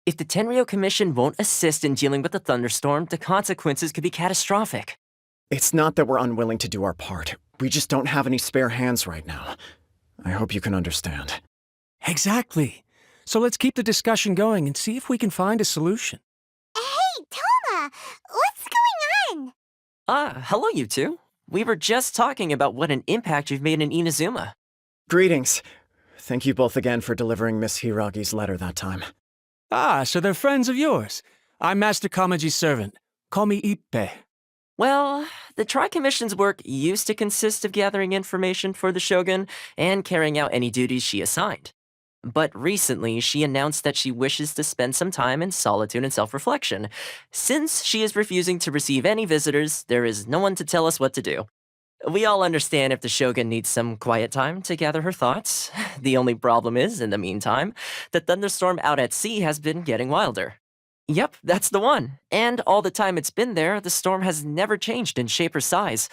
If the Tenryo Commission won't assist in dealing with the thunderstorm, the consequences could be catastrophic. It's not that we're unwilling to do our part. We just don't have any spare hands right now. I hope you can understand. Exactly. So let's keep the discussion going and see if we can find a solution. Hey, Toma! What's going on? Hello you two. We were just talking about what an impact you've made in Inazuma. Greetings. Thank you both again for delivering Miss Hiragi's letter that time. Ah, so they're friends of yours. I'm Master Kamaji's servant. Call me Ippe. Well, the Tri-Commission's work used to consist of gathering information for the Shogun and carrying out any duties she assigned. But recently, she announced that she wishes to spend some time in solitude and self-reflection. Since she is refusing to receive any visitors, there is no one to tell us what to do. We all understand if the Shogun needs some quiet time to gather her thoughts. The only problem is, in the meantime, the thunderstorm out at sea has been getting wilder. Yep, that's the one. And all the time it's been there, the storm has never changed in shape or size.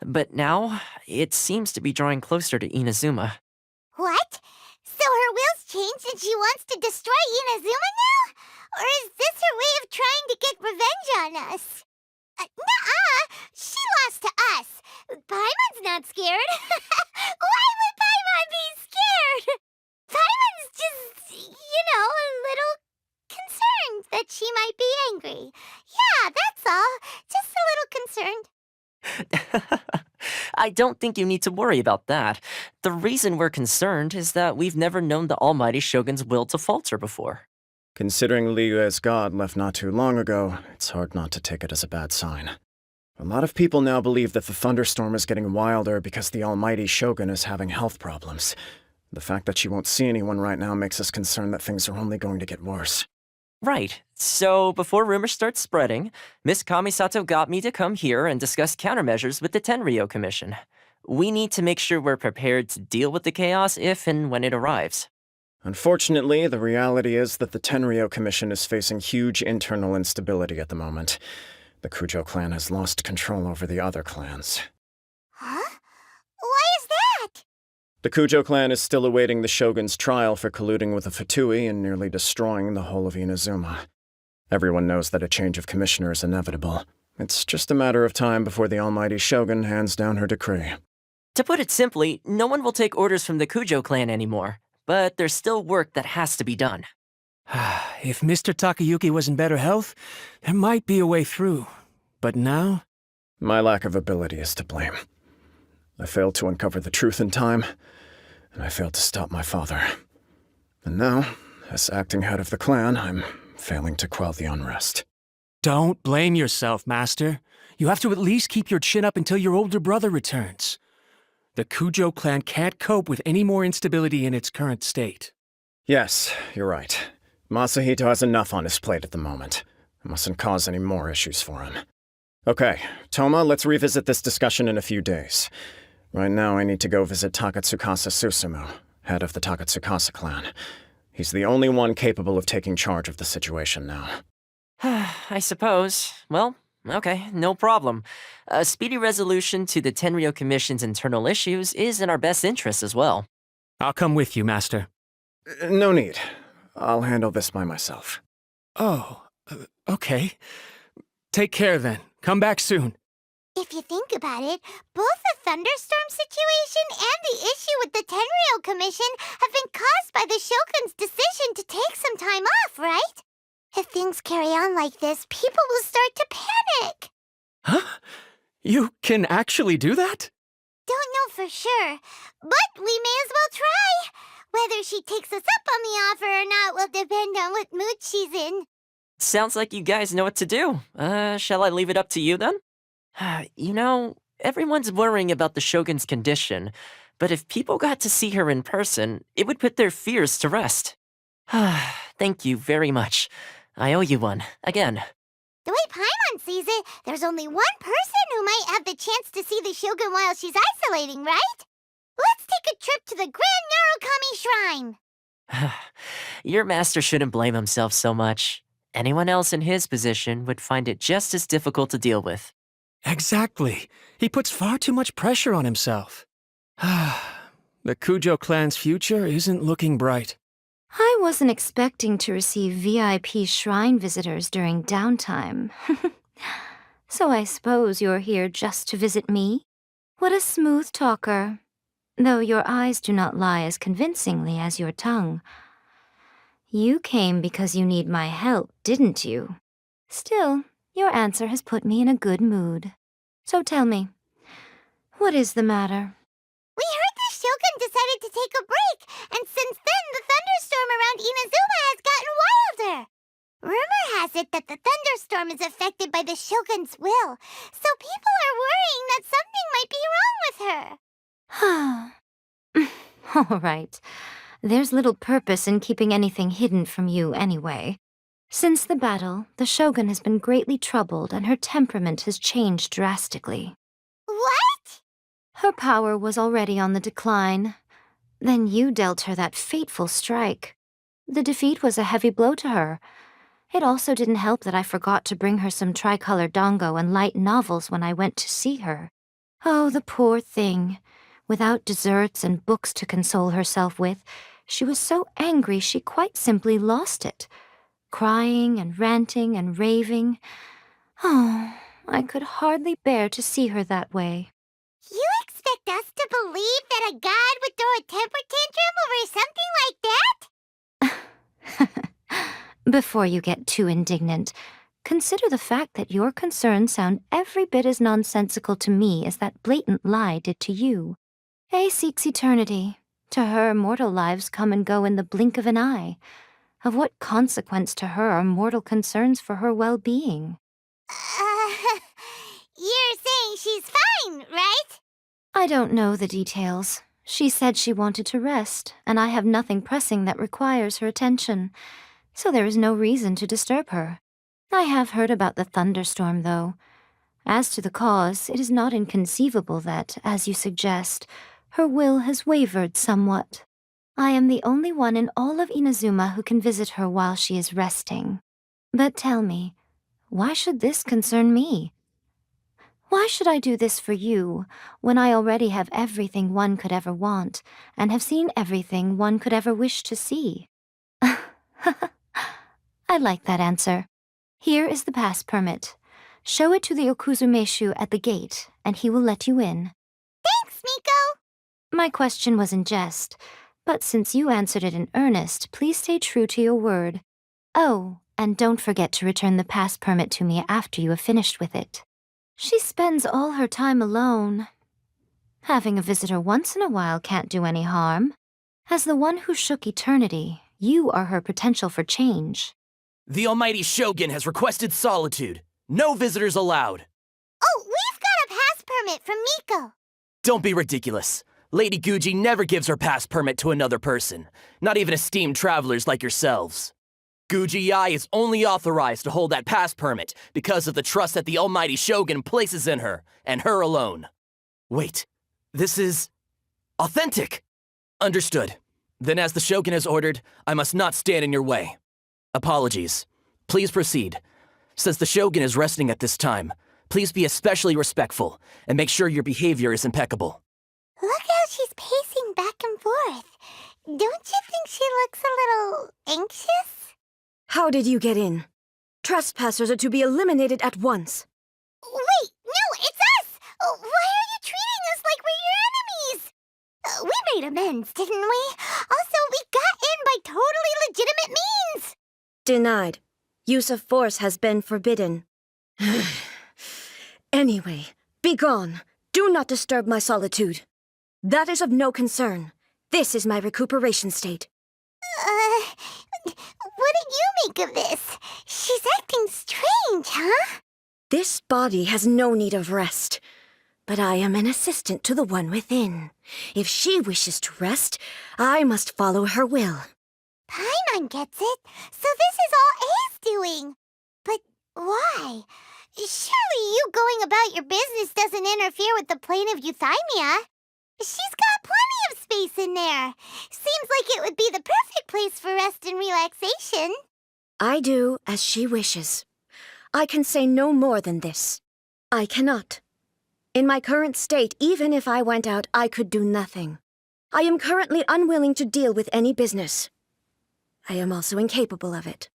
But now, it seems to be drawing closer to Inazuma. What? So her will's changed and she wants to destroy Inazuma now? Or is this her way of trying to get revenge on us? Nuh-uh! She lost to us! Paimon's not scared! Why would Paimon be scared? Paimon's just, a little concerned that she might be angry. Yeah, that's all. Just a little concerned. I don't think you need to worry about that. The reason we're concerned is that we've never known the Almighty Shogun's will to falter before. Considering Liyue's god left not too long ago, it's hard not to take it as a bad sign. A lot of people now believe that the thunderstorm is getting wilder because the Almighty Shogun is having health problems. The fact that she won't see anyone right now makes us concerned that things are only going to get worse. Right. So, before rumors start spreading, Miss Kamisato got me to come here and discuss countermeasures with the Tenryo Commission. We need to make sure we're prepared to deal with the chaos if and when it arrives. Unfortunately, the reality is that the Tenryo Commission is facing huge internal instability at the moment. The Kujo clan has lost control over the other clans. Huh? Why is that? The Kujo clan is still awaiting the Shogun's trial for colluding with the Fatui and nearly destroying the whole of Inazuma. Everyone knows that a change of commissioner is inevitable. It's just a matter of time before the Almighty Shogun hands down her decree. To put it simply, no one will take orders from the Kujo clan anymore, but there's still work that has to be done. If Mr. Takayuki was in better health, there might be a way through. But now? My lack of ability is to blame. I failed to uncover the truth in time, and I failed to stop my father. And now, as acting head of the clan, I'm failing to quell the unrest. Don't blame yourself, Master. You have to at least keep your chin up until your older brother returns. The Kujo clan can't cope with any more instability in its current state. Yes, you're right. Masahito has enough on his plate at the moment. I mustn't cause any more issues for him. Okay, Toma, let's revisit this discussion in a few days. Right now, I need to go visit Takatsukasa Susumu, head of the Takatsukasa clan. He's the only one capable of taking charge of the situation now. I suppose. Well, okay, no problem. A speedy resolution to the Tenryo Commission's internal issues is in our best interest as well. I'll come with you, Master. No need. I'll handle this by myself. Oh, okay. Take care then. Come back soon. If you think about it, both the thunderstorm situation and the issue with the Tenryo Commission have been caused by the Shogun's decision to take some time off, right? If things carry on like this, people will start to panic. Huh? You can actually do that? Don't know for sure, but we may as well try. Whether she takes us up on the offer or not will depend on what mood she's in. Sounds like you guys know what to do. Shall I leave it up to you then? Everyone's worrying about the Shogun's condition, but if people got to see her in person, it would put their fears to rest. Thank you very much. I owe you one, again. The way Paimon sees it, there's only one person who might have the chance to see the Shogun while she's isolating, right? Let's take a trip to the Grand Narukami Shrine! Your master shouldn't blame himself so much. Anyone else in his position would find it just as difficult to deal with. Exactly. He puts far too much pressure on himself. The Kujo clan's future isn't looking bright. I wasn't expecting to receive VIP shrine visitors during downtime. So I suppose you're here just to visit me? What a smooth talker. Though your eyes do not lie as convincingly as your tongue. You came because you need my help, didn't you? Still, your answer has put me in a good mood. So tell me, what is the matter? We heard the Shogun decided to take a break, and since then the thunderstorm around Inazuma has gotten wilder. Rumor has it that the thunderstorm is affected by the Shogun's will, so people are worrying that something might be wrong with her. All right. There's little purpose in keeping anything hidden from you anyway. Since the battle, the Shogun has been greatly troubled and her temperament has changed drastically. What? Her power was already on the decline. Then you dealt her that fateful strike. The defeat was a heavy blow to her. It also didn't help that I forgot to bring her some tricolor dango and light novels when I went to see her. Oh, the poor thing. Without desserts and books to console herself with, she was so angry she quite simply lost it. Crying and ranting and raving. Oh, I could hardly bear to see her that way. You expect us to believe that a god would throw a temper tantrum over something like that? Before you get too indignant, consider the fact that your concerns sound every bit as nonsensical to me as that blatant lie did to you. A seeks eternity. To her, mortal lives come and go in the blink of an eye. Of what consequence to her are mortal concerns for her well-being? You're saying she's fine, right? I don't know the details. She said she wanted to rest, and I have nothing pressing that requires her attention, so there is no reason to disturb her. I have heard about the thunderstorm, though. As to the cause, it is not inconceivable that, as you suggest, her will has wavered somewhat. I am the only one in all of Inazuma who can visit her while she is resting. But tell me, why should this concern me? Why should I do this for you, when I already have everything one could ever want, and have seen everything one could ever wish to see? I like that answer. Here is the pass permit. Show it to the Okuzumeshu at the gate, and he will let you in. Thanks, Miko! My question was in jest, but since you answered it in earnest, please stay true to your word. Oh, and don't forget to return the pass permit to me after you have finished with it. She spends all her time alone. Having a visitor once in a while can't do any harm. As the one who shook eternity, you are her potential for change. The almighty Shogun has requested solitude. No visitors allowed. Oh, we've got a pass permit from Miko. Don't be ridiculous. Lady Guji never gives her pass permit to another person, not even esteemed travelers like yourselves. Guji-ai is only authorized to hold that pass permit because of the trust that the almighty Shogun places in her, and her alone. Wait, this is authentic. Understood. Then as the Shogun has ordered, I must not stand in your way. Apologies. Please proceed. Since the Shogun is resting at this time, please be especially respectful and make sure your behavior is impeccable. Look how she's pacing back and forth. Don't you think she looks a little anxious? How did you get in? Trespassers are to be eliminated at once. Wait, no, it's us! Why are you treating us like we're your enemies? We made amends, didn't we? Also, we got in by totally legitimate means! Denied. Use of force has been forbidden. Anyway, be gone. Do not disturb my solitude. That is of no concern. This is my recuperation state. What do you make of this? She's acting strange, huh? This body has no need of rest. But I am an assistant to the one within. If she wishes to rest, I must follow her will. Paimon gets it. So this is all A's doing. But why? Surely you going about your business doesn't interfere with the plane of euthymia. She's got plenty of space in there. Seems like it would be the perfect place for rest and relaxation. I do as she wishes. I can say no more than this. I cannot. In my current state, even if I went out, I could do nothing. I am currently unwilling to deal with any business. I am also incapable of it.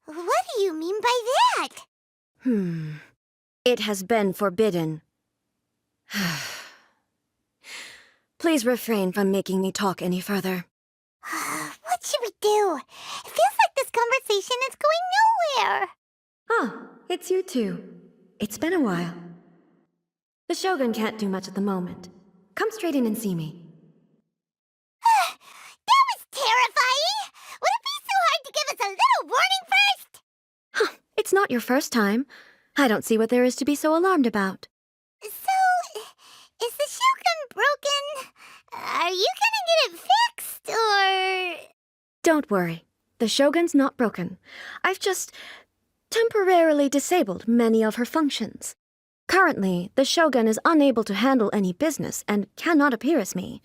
What do you mean by that? It has been forbidden. Please refrain from making me talk any further. What should we do? It feels like this conversation is going nowhere. Oh, it's you two. It's been a while. The Shogun can't do much at the moment. Come straight in and see me. That was terrifying! Would it be so hard to give us a little warning first? It's not your first time. I don't see what there is to be so alarmed about. So, is the Shogun broken? Are you gonna get it fixed, or...? Don't worry. The Shogun's not broken. I've just temporarily disabled many of her functions. Currently, the Shogun is unable to handle any business and cannot appear as me.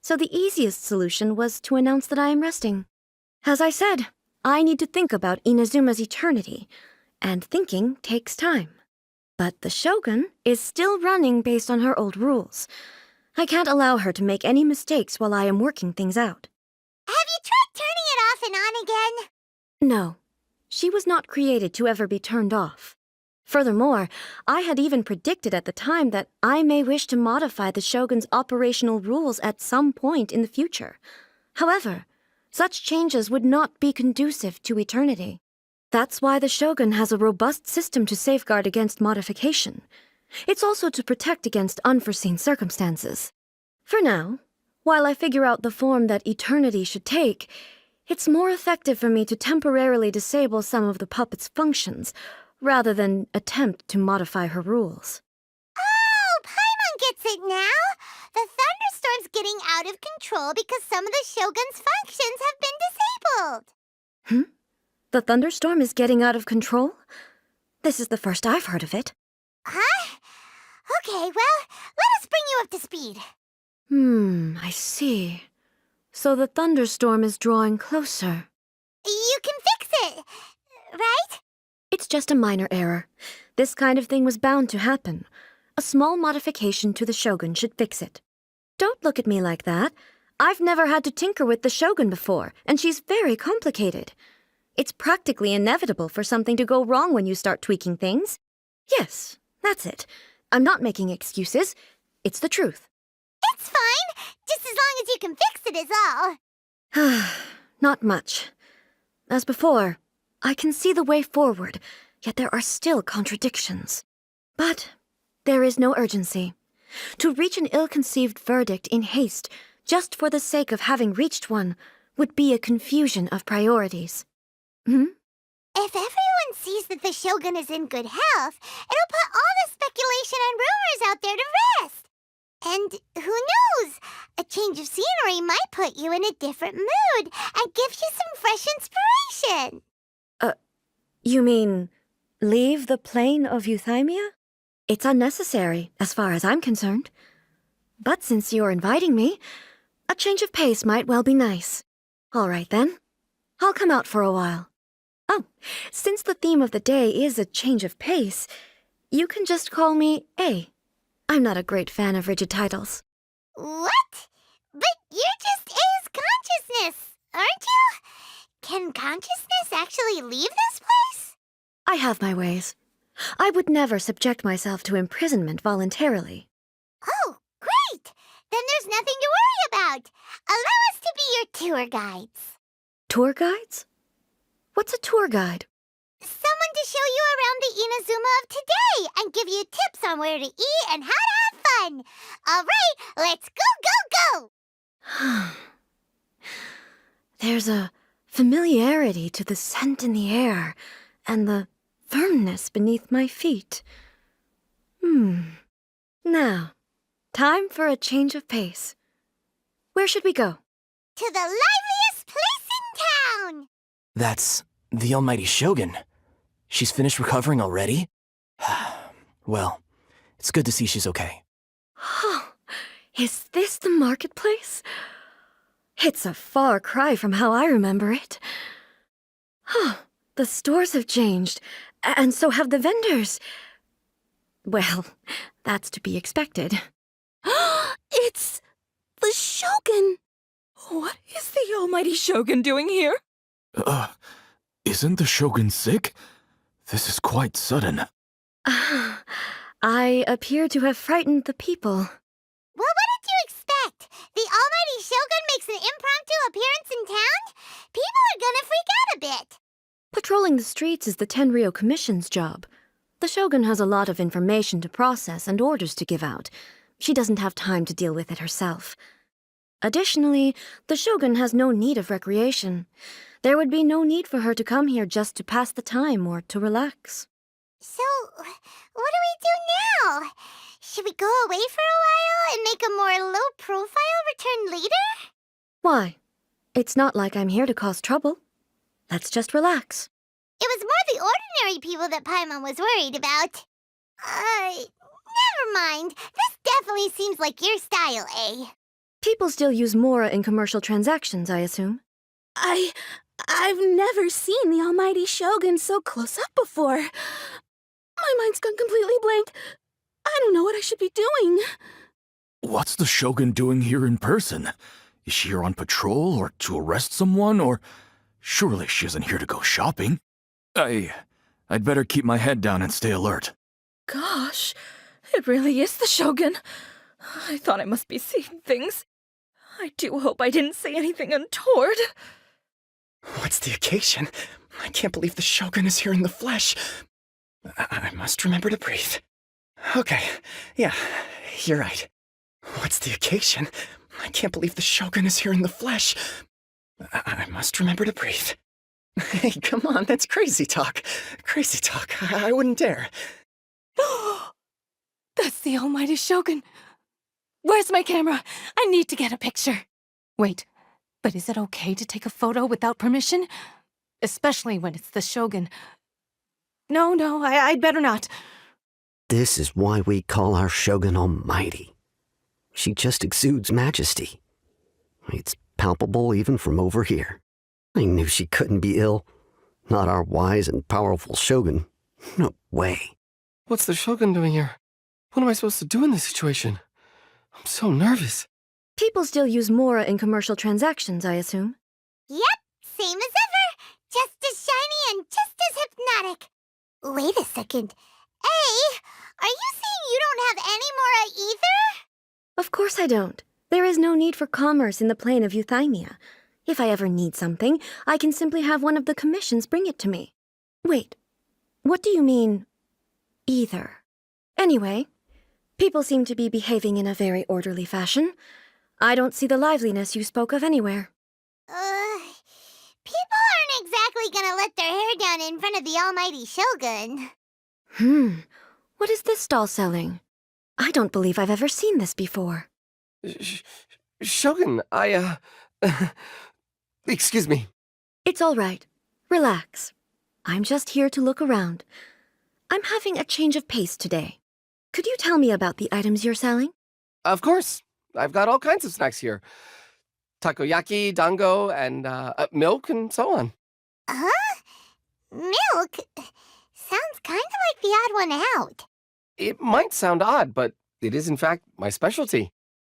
So the easiest solution was to announce that I am resting. As I said, I need to think about Inazuma's eternity, and thinking takes time. But the Shogun is still running based on her old rules. I can't allow her to make any mistakes while I am working things out. Have you tried turning it off and on again? No, she was not created to ever be turned off. Furthermore, I had even predicted at the time that I may wish to modify the Shogun's operational rules at some point in the future. However, such changes would not be conducive to eternity. That's why the Shogun has a robust system to safeguard against modification. It's also to protect against unforeseen circumstances. For now, while I figure out the form that eternity should take, it's more effective for me to temporarily disable some of the puppet's functions, rather than attempt to modify her rules. Oh, Paimon gets it now! The thunderstorm's getting out of control because some of the Shogun's functions have been disabled. The thunderstorm is getting out of control? This is the first I've heard of it. Huh? Okay, well, let us bring you up to speed. I see. So the thunderstorm is drawing closer. You can fix it, right? It's just a minor error. This kind of thing was bound to happen. A small modification to the Shogun should fix it. Don't look at me like that. I've never had to tinker with the Shogun before, and she's very complicated. It's practically inevitable for something to go wrong when you start tweaking things. Yes, that's it. I'm not making excuses. It's the truth. It's fine, just as long as you can fix it is all. Not much. As before, I can see the way forward, yet there are still contradictions. But there is no urgency. To reach an ill-conceived verdict in haste, just for the sake of having reached one, would be a confusion of priorities. If everyone sees that the Shogun is in good health, it'll put all the speculation and rumors out there to rest. And who knows? A change of scenery might put you in a different mood and give you some fresh inspiration. You mean, leave the plane of euthymia? It's unnecessary, as far as I'm concerned. But since you're inviting me, a change of pace might well be nice. All right, then. I'll come out for a while. Oh, since the theme of the day is a change of pace, you can just call me A. I'm not a great fan of rigid titles. What? But you're just A's consciousness, aren't you? Can consciousness actually leave this place? I have my ways. I would never subject myself to imprisonment voluntarily. Oh, great! Then there's nothing to worry about. Allow us to be your tour guides. Tour guides? What's a tour guide? Someone to show you around the Inazuma of today and give you tips on where to eat and how to have fun. All right, let's go! There's a familiarity to the scent in the air and the firmness beneath my feet. Now, time for a change of pace. Where should we go? To the liveliest place in town! That's the almighty Shogun. She's finished recovering already? Well, it's good to see she's okay. Oh, is this the marketplace? It's a far cry from how I remember it. Oh, the stores have changed, and so have the vendors. Well, that's to be expected. It's the Shogun! What is the almighty Shogun doing here? Isn't the Shogun sick? This is quite sudden. I appear to have frightened the people. Well, what did you expect? The almighty Shogun makes an impromptu appearance in town? People are gonna freak out a bit. Patrolling the streets is the Tenryou Commission's job. The Shogun has a lot of information to process and orders to give out. She doesn't have time to deal with it herself. Additionally, the Shogun has no need of recreation. There would be no need for her to come here just to pass the time or to relax. So, what do we do now? Should we go away for a while and make a more low-profile return later? Why? It's not like I'm here to cause trouble. Let's just relax. It was more the ordinary people that Paimon was worried about. Never mind. This definitely seems like your style, eh? People still use Mora in commercial transactions, I assume. I've never seen the almighty Shogun so close up before. My mind's gone completely blank. I don't know what I should be doing. What's the Shogun doing here in person? Is she here on patrol or to arrest someone, or surely she isn't here to go shopping? I'd better keep my head down and stay alert. Gosh, it really is the Shogun. I thought I must be seeing things. I do hope I didn't say anything untoward. What's the occasion? I can't believe the Shogun is here in the flesh. I must remember to breathe. Okay, yeah, you're right. What's the occasion? I can't believe the Shogun is here in the flesh. I must remember to breathe. Hey, come on, that's crazy talk. Crazy talk. I wouldn't dare. That's the almighty Shogun. Where's my camera? I need to get a picture. Wait, but is it okay to take a photo without permission? Especially when it's the Shogun. No, I'd better not. This is why we call our Shogun almighty. She just exudes majesty. It's palpable even from over here. I knew she couldn't be ill. Not our wise and powerful Shogun. No way. What's the Shogun doing here? What am I supposed to do in this situation? I'm so nervous. People still use Mora in commercial transactions, I assume. Yep, same as ever. Just as shiny and just as hypnotic. Wait a second. Hey, are you saying you don't have any Mora either? Of course I don't. There is no need for commerce in the plane of Euthymia. If I ever need something, I can simply have one of the commissions bring it to me. Wait, what do you mean, either? Anyway, people seem to be behaving in a very orderly fashion. I don't see the liveliness you spoke of anywhere. People aren't exactly gonna let their hair down in front of the almighty Shogun. What is this stall selling? I don't believe I've ever seen this before. Shogun, excuse me. It's all right. Relax. I'm just here to look around. I'm having a change of pace today. Could you tell me about the items you're selling? Of course. I've got all kinds of snacks here. Takoyaki, dango, and milk, and so on. Huh? Milk? Sounds kind of like the odd one out. It might sound odd, but it is in fact my specialty.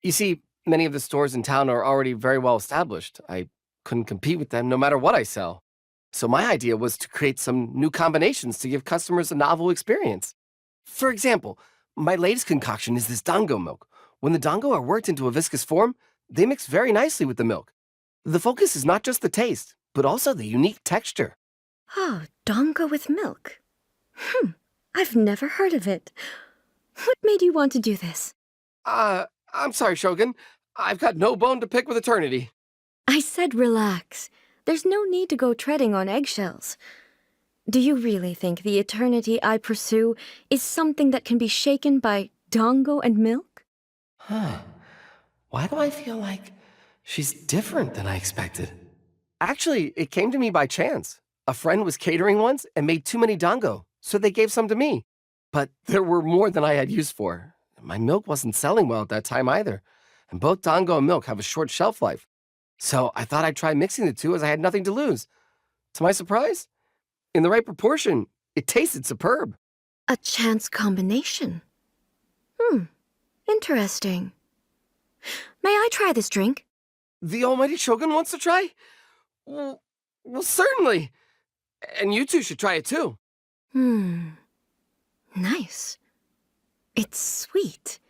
You see, many of the stores in town are already very well established. I couldn't compete with them no matter what I sell. So my idea was to create some new combinations to give customers a novel experience. For example, my latest concoction is this dango milk. When the dango are worked into a viscous form, they mix very nicely with the milk. The focus is not just the taste, but also the unique texture. Oh, dango with milk. I've never heard of it. What made you want to do this? I'm sorry, Shogun. I've got no bone to pick with eternity. I said relax. There's no need to go treading on eggshells. Do you really think the eternity I pursue is something that can be shaken by dango and milk? Huh. Why do I feel like she's different than I expected? Actually, it came to me by chance. A friend was catering once and made too many dango, so they gave some to me. But there were more than I had use for. My milk wasn't selling well at that time either, and both dango and milk have a short shelf life. So I thought I'd try mixing the two as I had nothing to lose. To my surprise, in the right proportion, it tasted superb. A chance combination. Interesting. May I try this drink? The almighty Shogun wants to try? Well, certainly. And you two should try it too. Nice. It's sweet.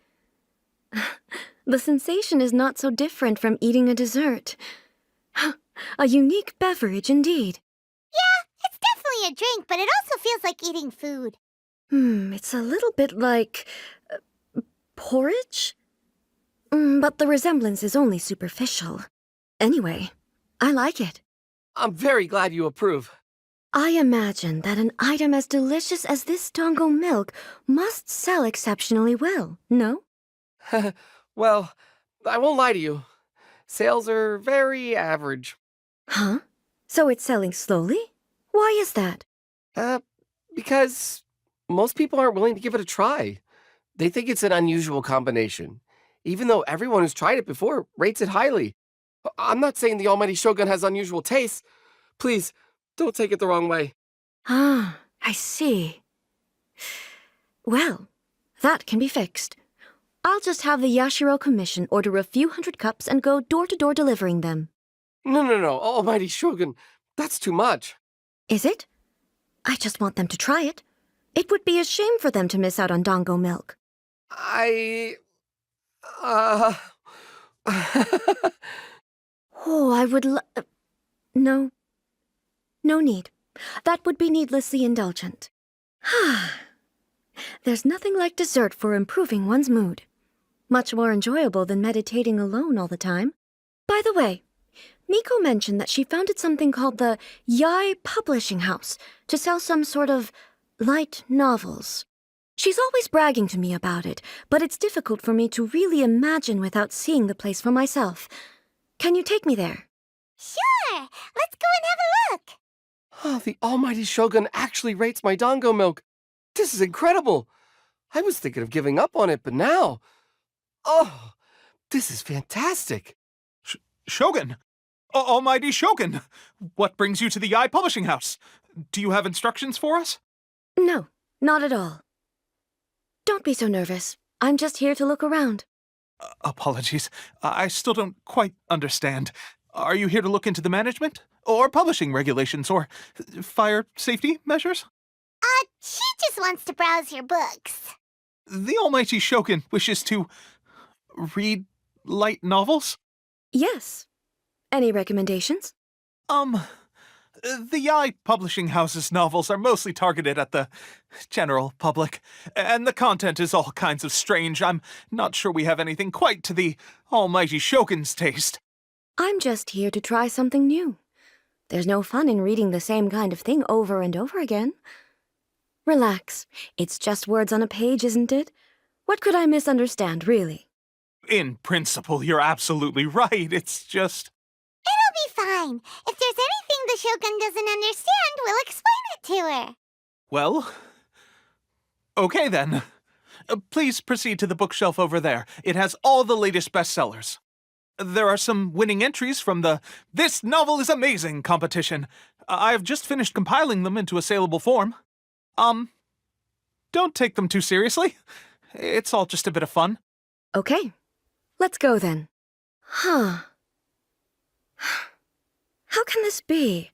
The sensation is not so different from eating a dessert. A unique beverage indeed. Yeah, it's definitely a drink, but it also feels like eating food. It's a little bit like... porridge? But the resemblance is only superficial. Anyway, I like it. I'm very glad you approve. I imagine that an item as delicious as this dango milk must sell exceptionally well, no? Well, I won't lie to you. Sales are very average. Huh? So it's selling slowly? Why is that? Because most people aren't willing to give it a try. They think it's an unusual combination, even though everyone who's tried it before rates it highly. I'm not saying the almighty Shogun has unusual tastes. Please, don't take it the wrong way. Ah, I see. Well, that can be fixed. I'll just have the Yashiro Commission order a few hundred cups and go door-to-door delivering them. No, almighty Shogun. That's too much. Is it? I just want them to try it. It would be a shame for them to miss out on dango milk. Oh, I would No. No need. That would be needlessly indulgent. There's nothing like dessert for improving one's mood. Much more enjoyable than meditating alone all the time. By the way, Miko mentioned that she founded something called the Yai Publishing House to sell some sort of light novels. She's always bragging to me about it, but it's difficult for me to really imagine without seeing the place for myself. Can you take me there? Sure! Let's go and have a look! Oh, the almighty Shogun actually rates my dango milk. This is incredible. I was thinking of giving up on it, but now... Oh, this is fantastic. Shogun! Almighty Shogun! What brings you to the Eye Publishing House? Do you have instructions for us? No, not at all. Don't be so nervous. I'm just here to look around. Apologies. I still don't quite understand. Are you here to look into the management? Or publishing regulations? Or fire safety measures? She just wants to browse your books. The almighty Shogun wishes to... read light novels? Yes. Any recommendations? The Eye Publishing House's novels are mostly targeted at the general public, and the content is all kinds of strange. I'm not sure we have anything quite to the almighty Shogun's taste. I'm just here to try something new. There's no fun in reading the same kind of thing over and over again. Relax. It's just words on a page, isn't it? What could I misunderstand, really? In principle, you're absolutely right. It's just... It'll be fine. If there's anything the Shogun doesn't understand, we'll explain it to her. Well... okay then. Please proceed to the bookshelf over there. It has all the latest bestsellers. There are some winning entries from the This Novel is Amazing competition. I've just finished compiling them into a saleable form. Don't take them too seriously. It's all just a bit of fun. Okay. Let's go then. Huh. How can this be?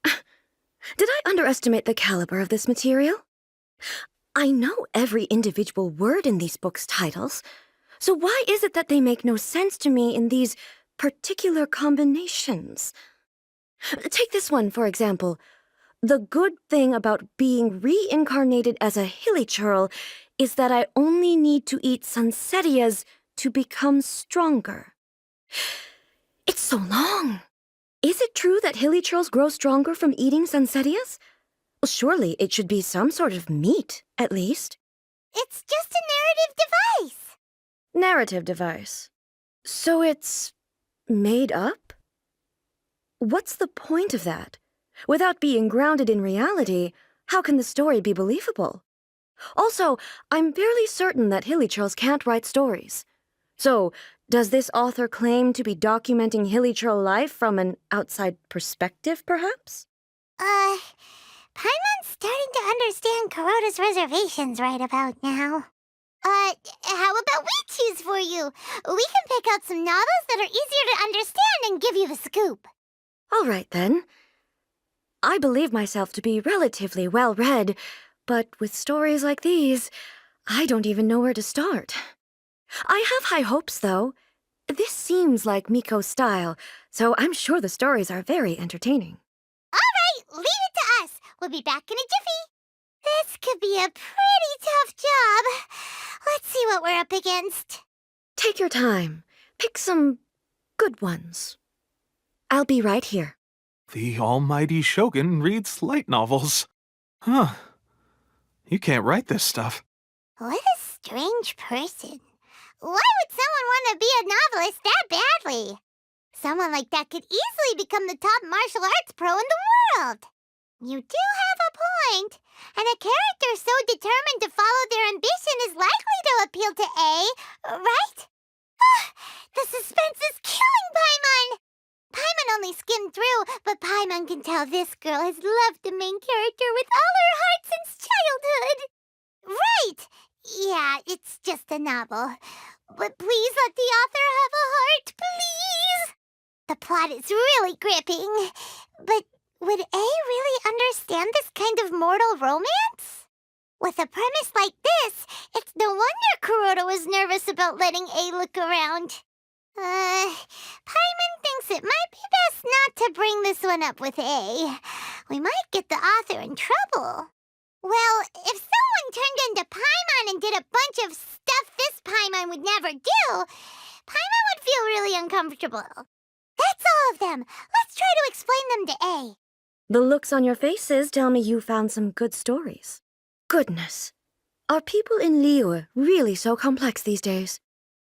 Did I underestimate the caliber of this material? I know every individual word in these books' titles, so why is it that they make no sense to me in these particular combinations? Take this one, for example. The good thing about being reincarnated as a hilly churl is that I only need to eat sunsettias to become stronger. It's so long. Is it true that hilly churls grow stronger from eating sunsettias? Well, surely it should be some sort of meat, at least. It's just a narrative device. Narrative device. So it's made up? What's the point of that? Without being grounded in reality, how can the story be believable? Also, I'm fairly certain that hilly churls can't write stories. So, does this author claim to be documenting hilly churl life from an outside perspective, perhaps? Paimon's starting to understand Kuroda's reservations right about now. How about about we choose for you? We can pick out some novels that are easier to understand and give you the scoop. All right, then. I believe myself to be relatively well-read, but with stories like these, I don't even know where to start. I have high hopes, though. This seems like Miko's style, so I'm sure the stories are very entertaining. All right, leave it to us. We'll be back in a jiffy. This could be a pretty tough job. Let's see what we're up against. Take your time. Pick some good ones. I'll be right here. The almighty Shogun reads light novels. Huh. You can't write this stuff. What a strange person. Why would someone want to be a novelist that badly? Someone like that could easily become the top martial arts pro in the world. You do have a point. And a character so determined to follow their ambition is likely to appeal to A, right? The suspense is killing Paimon! Paimon only skimmed through, but Paimon can tell this girl has loved the main character with all her heart since childhood. Right! Yeah, it's just a novel. But please let the author have a heart, please! The plot is really gripping. But would A really understand this kind of mortal romance? With a premise like this, it's no wonder Kuroda was nervous about letting A look around. Paimon thinks it might be best not to bring this one up with A. We might get the author in trouble. Well, if someone turned into Paimon and did a bunch of stuff this Paimon would never do, Paimon would feel really uncomfortable. That's all of them. Let's try to explain them to A. The looks on your faces tell me you found some good stories. Goodness. Are people in Liyue really so complex these days?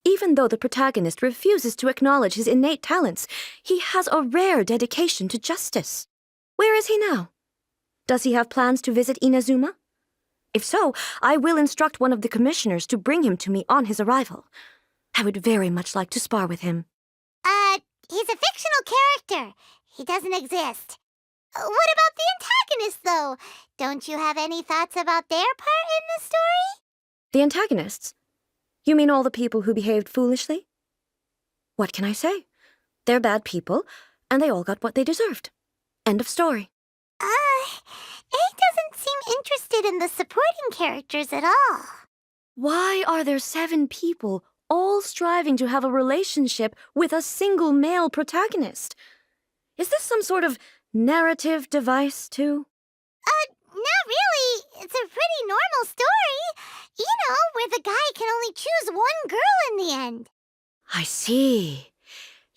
Even though the protagonist refuses to acknowledge his innate talents, he has a rare dedication to justice. Where is he now? Does he have plans to visit Inazuma? If so, I will instruct one of the commissioners to bring him to me on his arrival. I would very much like to spar with him. He's a fictional character. He doesn't exist. What about the antagonists, though? Don't you have any thoughts about their part in the story? The antagonists? You mean all the people who behaved foolishly? What can I say? They're bad people, and they all got what they deserved. End of story. A doesn't seem interested in the supporting characters at all. Why are there 7 people all striving to have a relationship with a single male protagonist? Is this some sort of narrative device, too? Not really. It's a pretty normal story. You know, where the guy can only choose one girl in the end. I see.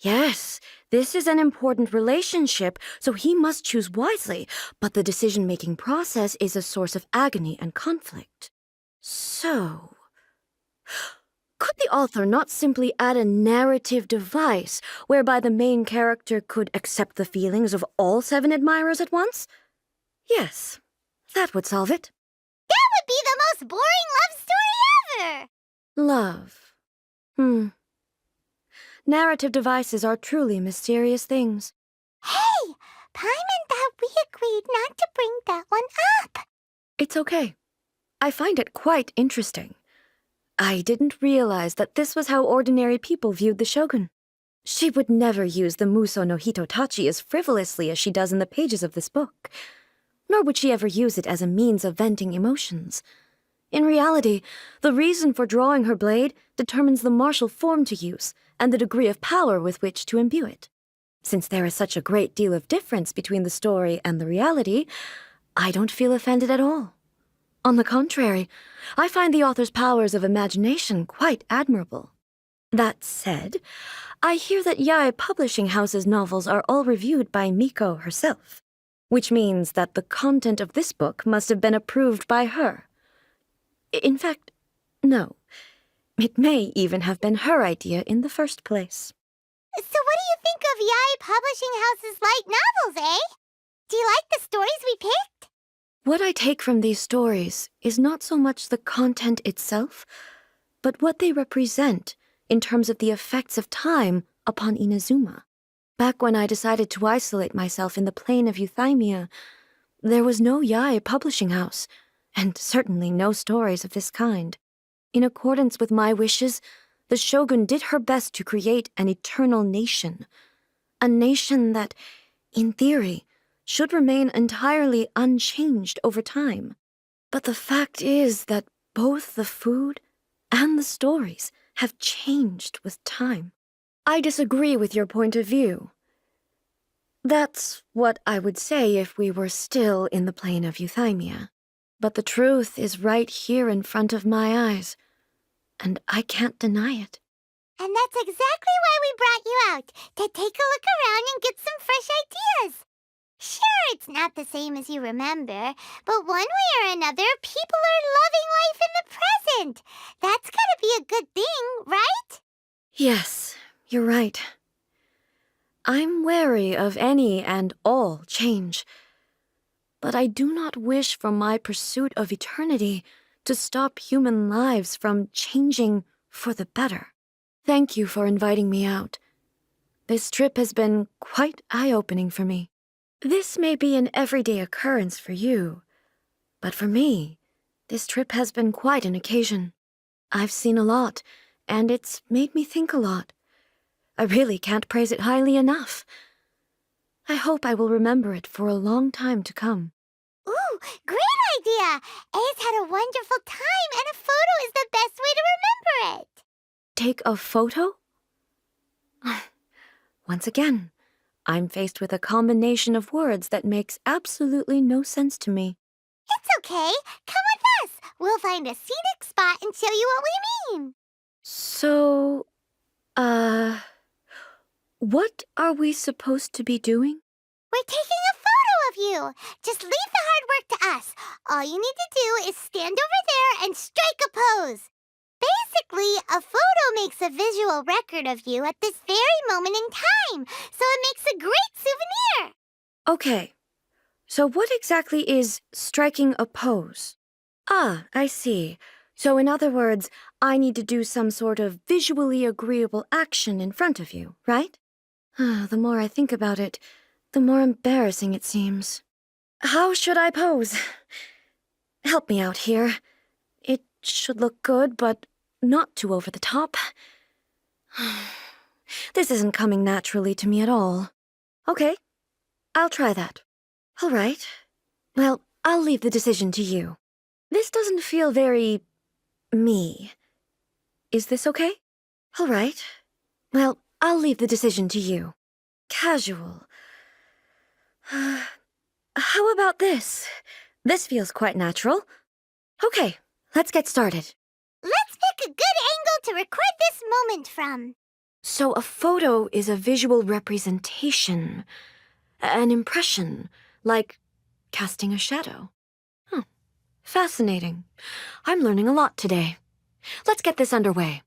Yes, this is an important relationship, so he must choose wisely, but the decision-making process is a source of agony and conflict. So, could the author not simply add a narrative device whereby the main character could accept the feelings of all 7 admirers at once? Yes, that would solve it. That would be the most boring love story ever! Love. Narrative devices are truly mysterious things. Hey! Paimon thought we agreed not to bring that one up. It's okay. I find it quite interesting. I didn't realize that this was how ordinary people viewed the Shogun. She would never use the Muso no Hitotachi as frivolously as she does in the pages of this book. Nor would she ever use it as a means of venting emotions. In reality, the reason for drawing her blade determines the martial form to use and the degree of power with which to imbue it. Since there is such a great deal of difference between the story and the reality, I don't feel offended at all. On the contrary, I find the author's powers of imagination quite admirable. That said, I hear that Yae Publishing House's novels are all reviewed by Miko herself, which means that the content of this book must have been approved by her. In fact, no. It may even have been her idea in the first place. So what do you think of Yae Publishing House's light novels, eh? Do you like the stories we picked? What I take from these stories is not so much the content itself, but what they represent in terms of the effects of time upon Inazuma. Back when I decided to isolate myself in the plain of Euthymia, there was no Yae Publishing House, and certainly no stories of this kind. In accordance with my wishes, the Shogun did her best to create an eternal nation. A nation that, in theory, should remain entirely unchanged over time. But the fact is that both the food and the stories have changed with time. I disagree with your point of view. That's what I would say if we were still in the plane of euthymia. But the truth is right here in front of my eyes, and I can't deny it. And that's exactly why we brought you out, to take a look around and get some fresh ideas. Sure, it's not the same as you remember, but one way or another, people are loving life in the present. That's gotta be a good thing, right? Yes, you're right. I'm wary of any and all change, but I do not wish for my pursuit of eternity to stop human lives from changing for the better. Thank you for inviting me out. This trip has been quite eye-opening for me. This may be an everyday occurrence for you, but for me, this trip has been quite an occasion. I've seen a lot, and it's made me think a lot. I really can't praise it highly enough. I hope I will remember it for a long time to come. Ooh, great idea! A's had a wonderful time, and a photo is the best way to remember it. Take a photo? Once again, I'm faced with a combination of words that makes absolutely no sense to me. It's okay. Come with us. We'll find a scenic spot and show you what we mean. So, what are we supposed to be doing? We're taking a photo of you. Just leave the hard work to us. All you need to do is stand over there and strike a pose. Basically, a photo makes a visual record of you at this very moment in time, so it makes a great souvenir. Okay, so what exactly is striking a pose? Ah, I see. So in other words, I need to do some sort of visually agreeable action in front of you, right? The more I think about it, the more embarrassing it seems. How should I pose? Help me out here. It should look good, but not too over the top. This isn't coming naturally to me at all. Okay, I'll try that. All right. Well, I'll leave the decision to you. This doesn't feel very me. Is this okay? All right. Well, I'll leave the decision to you. Casual. How about this? This feels quite natural. Okay, let's get started. Let's pick a good angle to record this moment from. So a photo is a visual representation, an impression, like casting a shadow. Fascinating. I'm learning a lot today. Let's get this underway.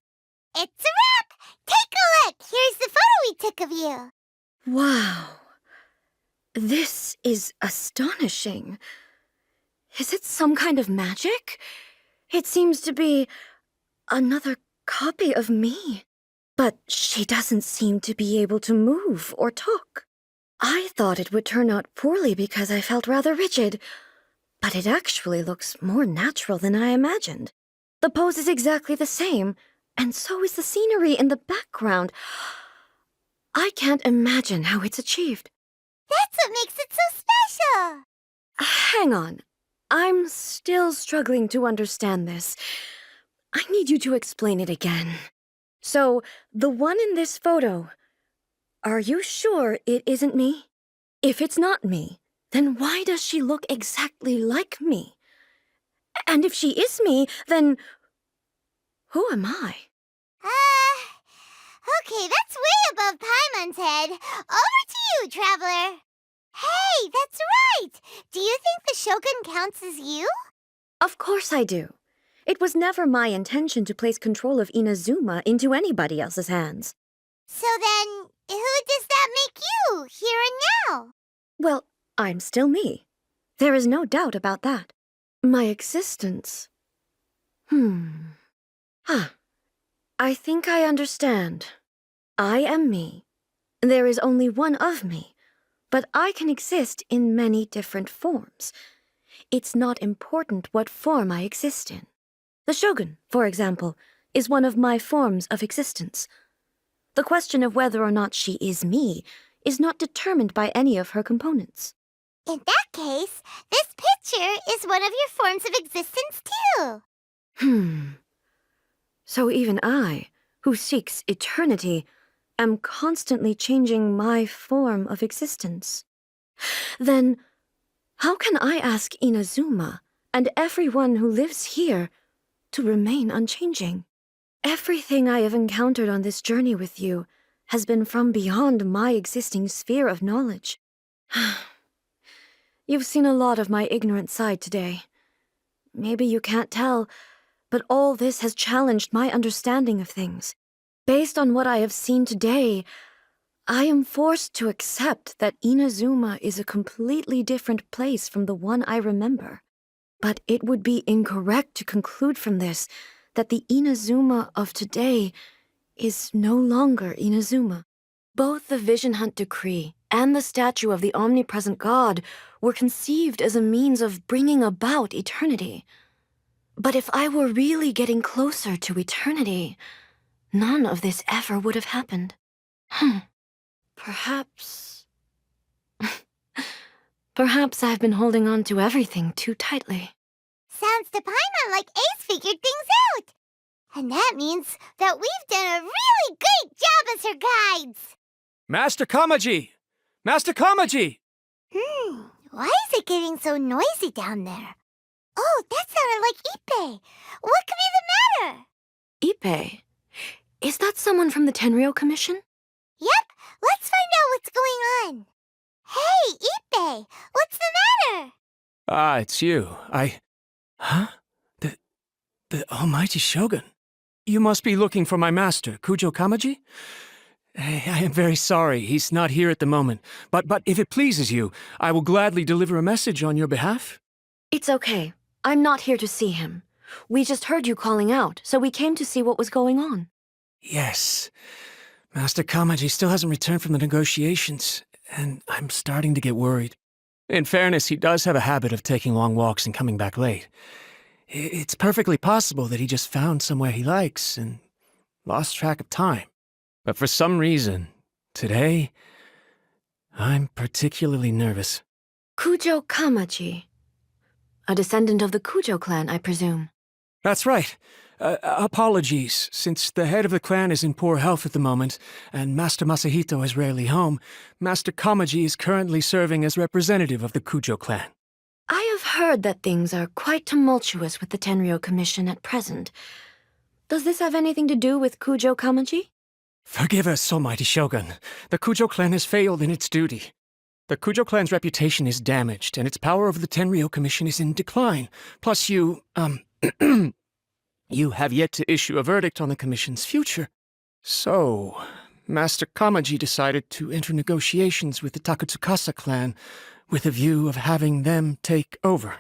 It's a wrap! Take a look! Here's the photo we took of you. Wow. This is astonishing. Is it some kind of magic? It seems to be another copy of me. But she doesn't seem to be able to move or talk. I thought it would turn out poorly because I felt rather rigid, but it actually looks more natural than I imagined. The pose is exactly the same, and so is the scenery in the background. I can't imagine how it's achieved. That's what makes it so special. Hang on. I'm still struggling to understand this. I need you to explain it again. So, the one in this photo, are you sure it isn't me? If it's not me, then why does she look exactly like me? And if she is me, then who am I? Okay, that's way above Paimon's head. Over to you, Traveler. Hey, that's right! Do you think the Shogun counts as you? Of course I do. It was never my intention to place control of Inazuma into anybody else's hands. So then, who does that make you, here and now? Well, I'm still me. There is no doubt about that. My existence... I think I understand. I am me. There is only one of me, but I can exist in many different forms. It's not important what form I exist in. The Shogun, for example, is one of my forms of existence. The question of whether or not she is me is not determined by any of her components. In that case, this picture is one of your forms of existence too. So even I, who seeks eternity, am constantly changing my form of existence. Then, how can I ask Inazuma and everyone who lives here to remain unchanging? Everything I have encountered on this journey with you has been from beyond my existing sphere of knowledge. You've seen a lot of my ignorant side today. Maybe you can't tell, but all this has challenged my understanding of things. Based on what I have seen today, I am forced to accept that Inazuma is a completely different place from the one I remember. But it would be incorrect to conclude from this that the Inazuma of today is no longer Inazuma. Both the Vision Hunt Decree and the statue of the omnipresent God were conceived as a means of bringing about eternity. But if I were really getting closer to eternity, none of this ever would have happened. Perhaps... Perhaps I've been holding on to everything too tightly. Sounds to Paimon like Ace figured things out. And that means that we've done a really great job as her guides. Master Kamaji! Master Kamaji! Why is it getting so noisy down there? Oh, that sounded like Ippei. What could be the matter? Ippei? Is that someone from the Tenryou Commission? Yep, let's find out what's going on. Hey, Ippei, what's the matter? Ah, it's you. Huh? The almighty Shogun. You must be looking for my master, Kujo Kamaji? I am very sorry, he's not here at the moment. But if it pleases you, I will gladly deliver a message on your behalf. It's okay. I'm not here to see him. We just heard you calling out, so we came to see what was going on. Yes. Master Kamaji still hasn't returned from the negotiations, and I'm starting to get worried. In fairness, he does have a habit of taking long walks and coming back late. It's perfectly possible that he just found somewhere he likes and lost track of time. But for some reason, today, I'm particularly nervous. Kujo Kamaji. A descendant of the Kujo clan, I presume. That's right. Apologies, since the head of the clan is in poor health at the moment, and Master Masahito is rarely home, Master Kamaji is currently serving as representative of the Kujo clan. I have heard that things are quite tumultuous with the Tenryou Commission at present. Does this have anything to do with Kujo Kamaji? Forgive us, almighty Shogun. The Kujo clan has failed in its duty. The Kujo clan's reputation is damaged, and its power over the Tenryou Commission is in decline. Plus you, you have yet to issue a verdict on the Commission's future. So, Master Kamaji decided to enter negotiations with the Takatsukasa clan with a view of having them take over.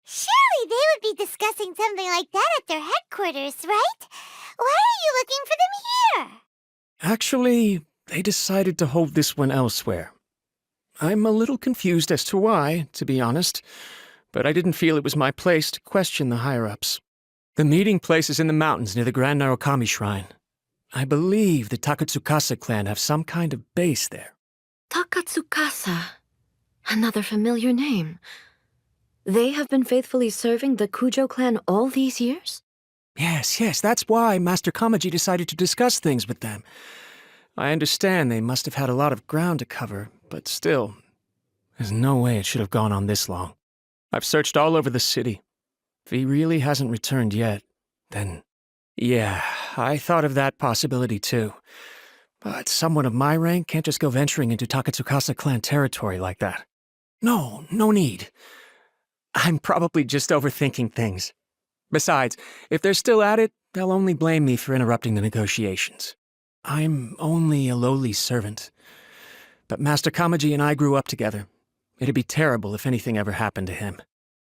Surely they would be discussing something like that at their headquarters, right? Why are you looking for them here? Actually, they decided to hold this one elsewhere. I'm a little confused as to why, to be honest, but I didn't feel it was my place to question the higher-ups. The meeting place is in the mountains near the Grand Narukami Shrine. I believe the Takatsukasa clan have some kind of base there. Takatsukasa. Another familiar name. They have been faithfully serving the Kujo clan all these years? Yes, that's why Master Kamaji decided to discuss things with them. I understand they must have had a lot of ground to cover, but still, there's no way it should have gone on this long. I've searched all over the city. If he really hasn't returned yet, then, yeah, I thought of that possibility too. But someone of my rank can't just go venturing into Takatsukasa clan territory like that. No need. I'm probably just overthinking things. Besides, if they're still at it, they'll only blame me for interrupting the negotiations. I'm only a lowly servant. But Master Kamaji and I grew up together. It'd be terrible if anything ever happened to him.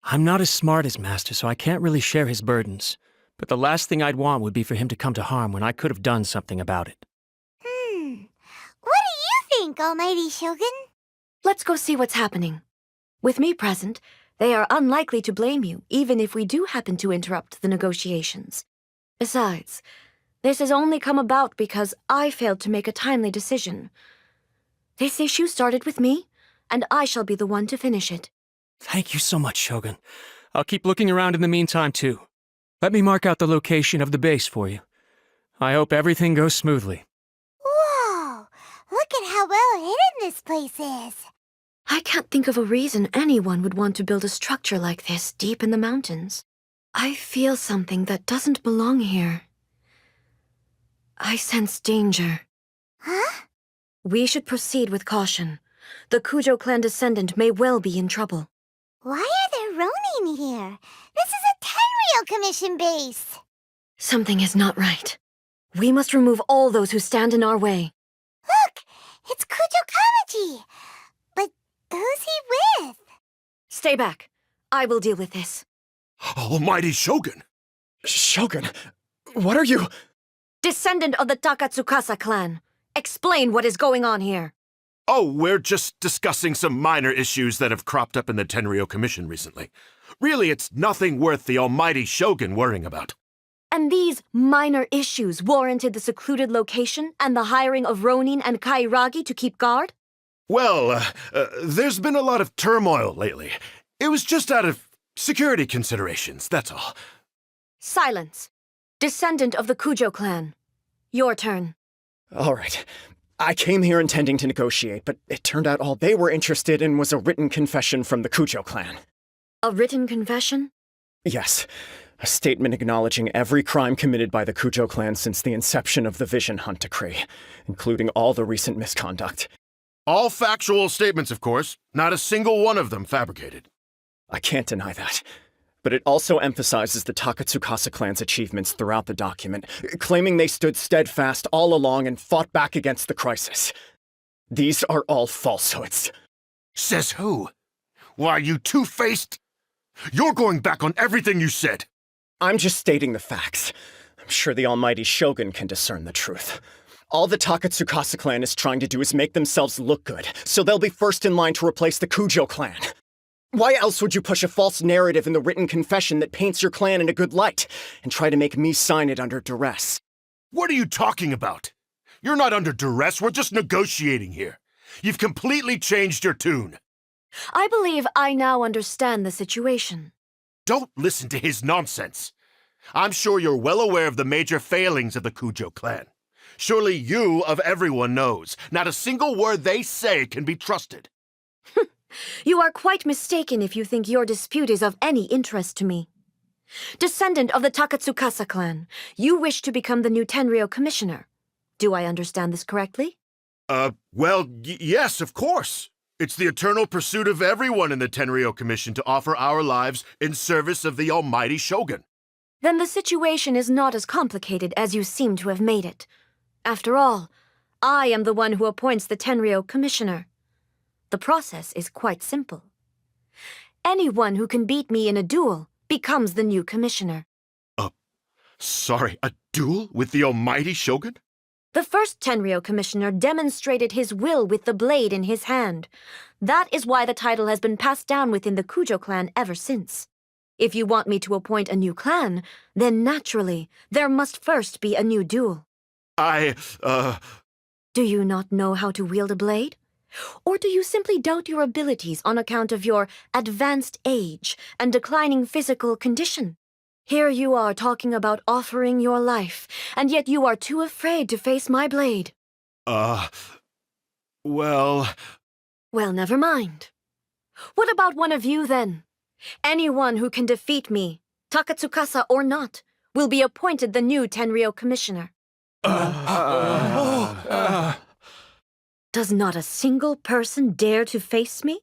I'm not as smart as Master, so I can't really share his burdens. But the last thing I'd want would be for him to come to harm when I could have done something about it. What do you think, Almighty Shogun? Let's go see what's happening. With me present, They are unlikely to blame you, even if we do happen to interrupt the negotiations. Besides, this has only come about because I failed to make a timely decision. This issue started with me, and I shall be the one to finish it. Thank you so much, Shogun. I'll keep looking around in the meantime, too. Let me mark out the location of the base for you. I hope everything goes smoothly. Whoa! Look at how well hidden this place is. I can't think of a reason anyone would want to build a structure like this deep in the mountains. I feel something that doesn't belong here. I sense danger. Huh? We should proceed with caution. The Kujo clan descendant may well be in trouble. Why are there Ronin here? This is a Tenryou Commission base. Something is not right. We must remove all those who stand in our way. Look! It's Kujo Kamaji! But who's he with? Stay back. I will deal with this. Almighty Shogun! Shogun, what are you? Descendant of the Takatsukasa clan, explain what is going on here. Oh, we're just discussing some minor issues that have cropped up in the Tenryou Commission recently. Really, it's nothing worth the almighty Shogun worrying about. And these minor issues warranted the secluded location and the hiring of Ronin and Kairagi to keep guard? Well, there's been a lot of turmoil lately. It was just out of security considerations, that's all. Silence. Descendant of the Kujo clan. Your turn. All right. I came here intending to negotiate, but it turned out all they were interested in was a written confession from the Kujo clan. A written confession? Yes. A statement acknowledging every crime committed by the Kujo clan since the inception of the Vision Hunt Decree, including all the recent misconduct. All factual statements, of course. Not a single one of them fabricated. I can't deny that. But it also emphasizes the Takatsukasa clan's achievements throughout the document, claiming they stood steadfast all along and fought back against the crisis. These are all falsehoods. Says who? Why, you two-faced... You're going back on everything you said. I'm just stating the facts. I'm sure the almighty Shogun can discern the truth. All the Takatsukasa clan is trying to do is make themselves look good, so they'll be first in line to replace the Kujo clan. Why else would you push a false narrative in the written confession that paints your clan in a good light, and try to make me sign it under duress? What are you talking about? You're not under duress, we're just negotiating here. You've completely changed your tune. I believe I now understand the situation. Don't listen to his nonsense. I'm sure you're well aware of the major failings of the Kujo clan. Surely you, of everyone, knows. Not a single word they say can be trusted. You are quite mistaken if you think your dispute is of any interest to me. Descendant of the Takatsukasa clan, you wish to become the new Tenryou commissioner. Do I understand this correctly? Well, yes, of course. It's the eternal pursuit of everyone in the Tenryou Commission to offer our lives in service of the almighty Shogun. Then the situation is not as complicated as you seem to have made it. After all, I am the one who appoints the Tenryou commissioner. The process is quite simple. Anyone who can beat me in a duel becomes the new commissioner. Sorry, a duel with the almighty Shogun? The first Tenryou commissioner demonstrated his will with the blade in his hand. That is why the title has been passed down within the Kujo clan ever since. If you want me to appoint a new clan, then naturally, there must first be a new duel. Do you not know how to wield a blade? Or do you simply doubt your abilities on account of your advanced age and declining physical condition? Here you are talking about offering your life, and yet you are too afraid to face my blade. Well, never mind. What about one of you, then? Anyone who can defeat me, Takatsukasa or not, will be appointed the new Tenryou commissioner. Does not a single person dare to face me?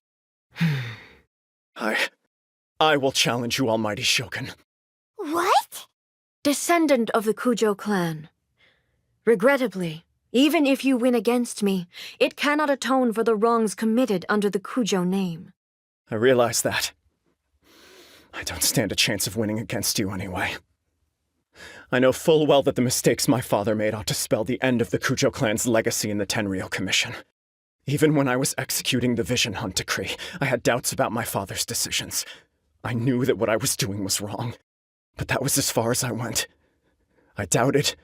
I will challenge you, almighty Shogun. What? Descendant of the Kujo clan. Regrettably, even if you win against me, it cannot atone for the wrongs committed under the Kujo name. I realize that. I don't stand a chance of winning against you anyway. I know full well that the mistakes my father made ought to spell the end of the Kujo clan's legacy in the Tenryou Commission. Even when I was executing the Vision Hunt decree, I had doubts about my father's decisions. I knew that what I was doing was wrong, but that was as far as I went. I doubted,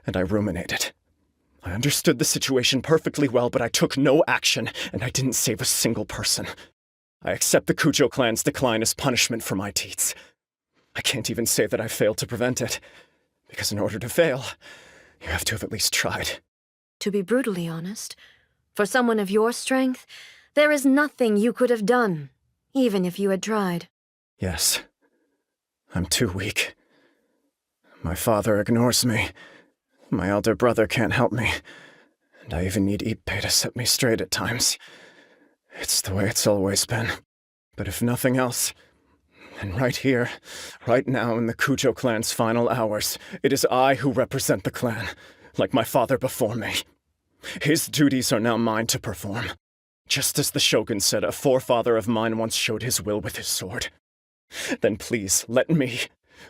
and I ruminated. I understood the situation perfectly well, but I took no action, and I didn't save a single person. I accept the Kujo clan's decline as punishment for my deeds. I can't even say that I failed to prevent it, because in order to fail, you have to have at least tried. To be brutally honest, for someone of your strength, there is nothing you could have done, even if you had tried. Yes, I'm too weak. My father ignores me. My elder brother can't help me. And I even need Ippei to set me straight at times. It's the way it's always been. But if nothing else, then right here, right now in the Kujo clan's final hours, it is I who represent the clan, like my father before me. His duties are now mine to perform. Just as the Shogun said a forefather of mine once showed his will with his sword. Then please, let me,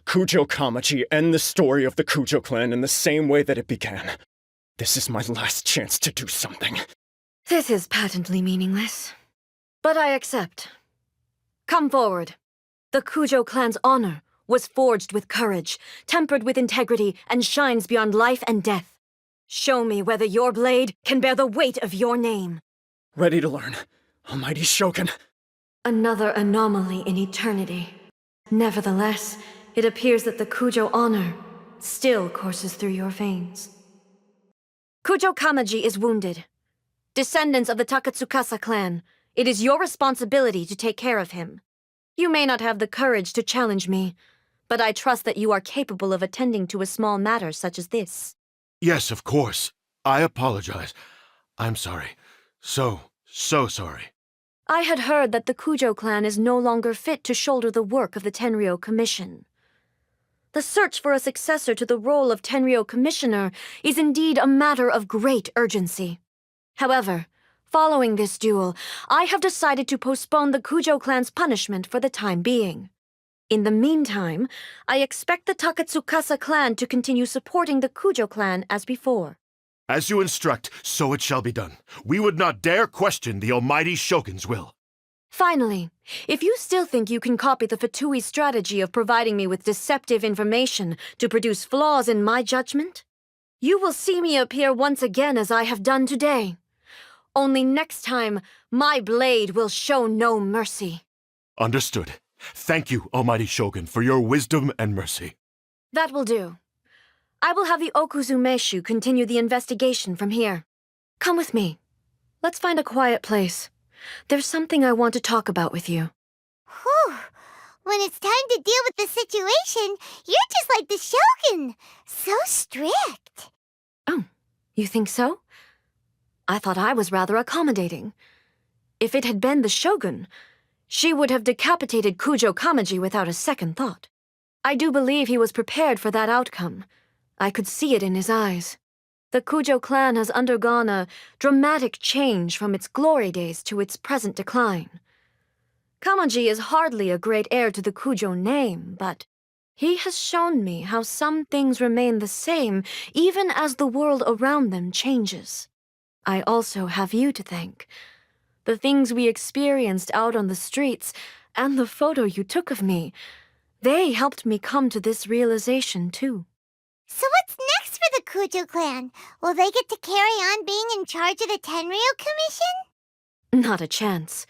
Kujo Kamaji, end the story of the Kujo clan in the same way that it began. This is my last chance to do something. This is patently meaningless. But I accept. Come forward. The Kujo clan's honor was forged with courage, tempered with integrity, and shines beyond life and death. Show me whether your blade can bear the weight of your name. Ready to learn, Almighty Shogun. Another anomaly in eternity. Nevertheless, it appears that the Kujo honor still courses through your veins. Kujo Kamaji is wounded. Descendants of the Takatsukasa clan, it is your responsibility to take care of him. You may not have the courage to challenge me, but I trust that you are capable of attending to a small matter such as this. Yes, of course. I apologize. I'm sorry. So sorry. I had heard that the Kujo clan is no longer fit to shoulder the work of the Tenryou Commission. The search for a successor to the role of Tenryou Commissioner is indeed a matter of great urgency. However, following this duel, I have decided to postpone the Kujo clan's punishment for the time being. In the meantime, I expect the Takatsukasa clan to continue supporting the Kujo clan as before. As you instruct, so it shall be done. We would not dare question the Almighty Shogun's will. Finally, if you still think you can copy the Fatui strategy of providing me with deceptive information to produce flaws in my judgment, you will see me appear once again as I have done today. Only next time, my blade will show no mercy. Understood. Thank you, Almighty Shogun, for your wisdom and mercy. That will do. I will have the Okuzumeshu continue the investigation from here. Come with me. Let's find a quiet place. There's something I want to talk about with you. Whew. When it's time to deal with the situation, you're just like the Shogun. So strict. Oh, you think so? I thought I was rather accommodating. If it had been the Shogun, she would have decapitated Kujo Kamaji without a second thought. I do believe he was prepared for that outcome. I could see it in his eyes. The Kujo clan has undergone a dramatic change from its glory days to its present decline. Kamaji is hardly a great heir to the Kujo name, but he has shown me how some things remain the same even as the world around them changes. I also have you to thank. The things we experienced out on the streets, and the photo you took of me, they helped me come to this realization too. So what's next for the Kujo clan? Will they get to carry on being in charge of the Tenryou Commission? Not a chance.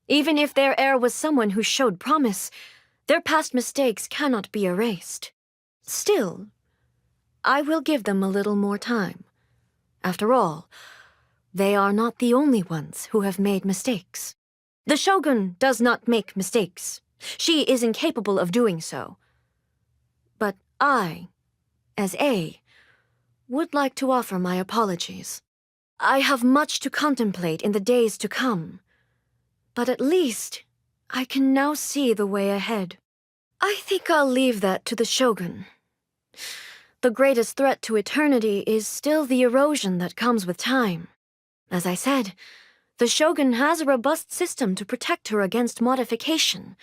Even if their heir was someone who showed promise, their past mistakes cannot be erased. Still, I will give them a little more time. After all, they are not the only ones who have made mistakes. The Shogun does not make mistakes. She is incapable of doing so. But I, as A, would like to offer my apologies. I have much to contemplate in the days to come, but at least I can now see the way ahead. I think I'll leave that to the Shogun. The greatest threat to eternity is still the erosion that comes with time. As I said, the Shogun has a robust system to protect her against modification.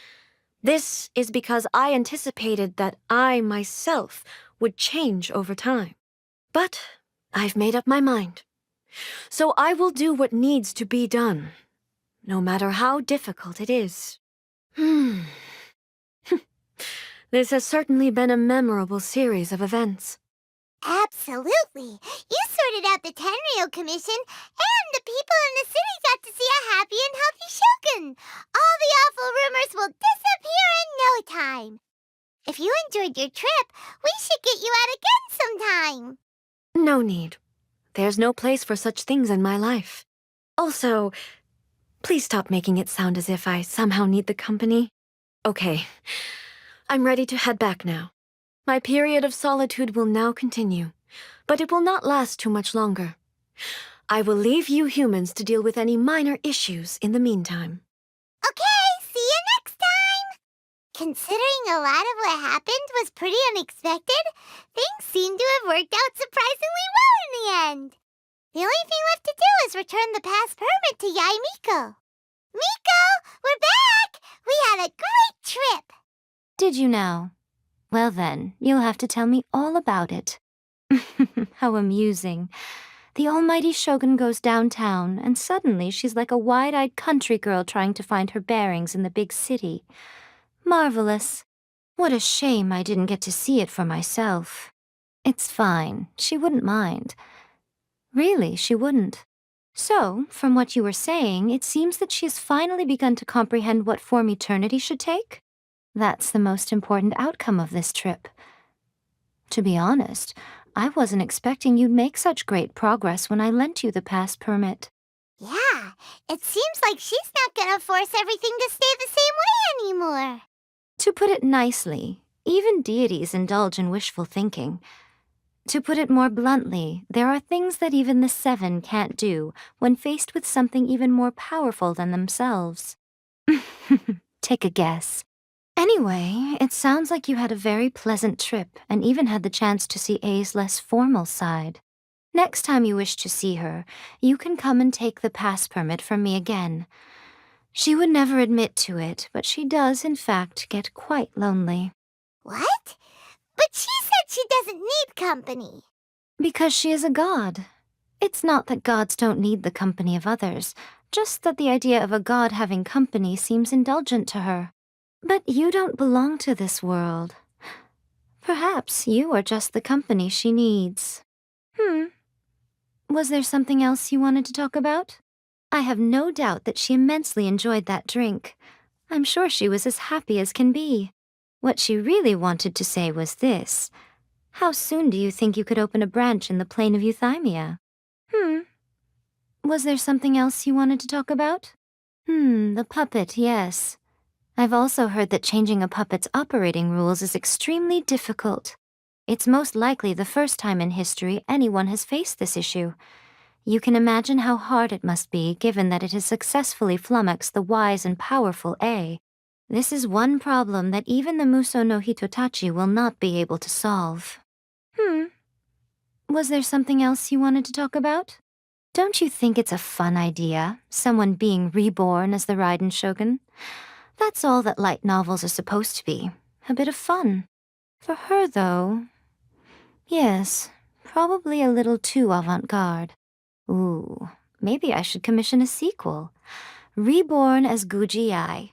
This is because I anticipated that I myself would change over time. But I've made up my mind. So I will do what needs to be done, no matter how difficult it is. This has certainly been a memorable series of events. Absolutely. You sorted out the Tenryo Commission, and the people in the city got to see a happy and healthy Shogun. All the awful rumors will disappear in no time. If you enjoyed your trip, we should get you out again sometime. No need. There's no place for such things in my life. Also, please stop making it sound as if I somehow need the company. Okay, I'm ready to head back now. My period of solitude will now continue, but it will not last too much longer. I will leave you humans to deal with any minor issues in the meantime. Okay, see you next time! Considering a lot of what happened was pretty unexpected, things seem to have worked out surprisingly well in the end. The only thing left to do is return the pass permit to Yai Miko. Miko, we're back! We had a great trip! Did you now? Well then, you'll have to tell me all about it. How amusing. The almighty Shogun goes downtown, and suddenly she's like a wide-eyed country girl trying to find her bearings in the big city. Marvelous. What a shame I didn't get to see it for myself. It's fine. She wouldn't mind. Really, she wouldn't. So, from what you were saying, it seems that she has finally begun to comprehend what form eternity should take? That's the most important outcome of this trip. To be honest, I wasn't expecting you'd make such great progress when I lent you the pass permit. Yeah, it seems like she's not gonna force everything to stay the same way anymore. To put it nicely, even deities indulge in wishful thinking. To put it more bluntly, there are things that even the Seven can't do when faced with something even more powerful than themselves. Take a guess. Anyway, it sounds like you had a very pleasant trip and even had the chance to see A's less formal side. Next time you wish to see her, you can come and take the pass permit from me again. She would never admit to it, but she does, in fact, get quite lonely. What? But she said she doesn't need company. Because she is a god. It's not that gods don't need the company of others, just that the idea of a god having company seems indulgent to her. But you don't belong to this world. Perhaps you are just the company she needs. Was there something else you wanted to talk about? I have no doubt that she immensely enjoyed that drink. I'm sure she was as happy as can be. What she really wanted to say was this. How soon do you think you could open a branch in the plain of Euthymia? Was there something else you wanted to talk about? The puppet, yes. I've also heard that changing a puppet's operating rules is extremely difficult. It's most likely the first time in history anyone has faced this issue. You can imagine how hard it must be, given that it has successfully flummoxed the wise and powerful A. This is one problem that even the Muso no Hitotachi will not be able to solve. Was there something else you wanted to talk about? Don't you think it's a fun idea, someone being reborn as the Raiden Shogun? That's all that light novels are supposed to be, a bit of fun. For her, though, yes, probably a little too avant-garde. Ooh, maybe I should commission a sequel. Reborn as Guji Ai.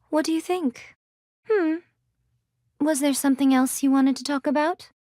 What do you think? Was there something else you wanted to talk about?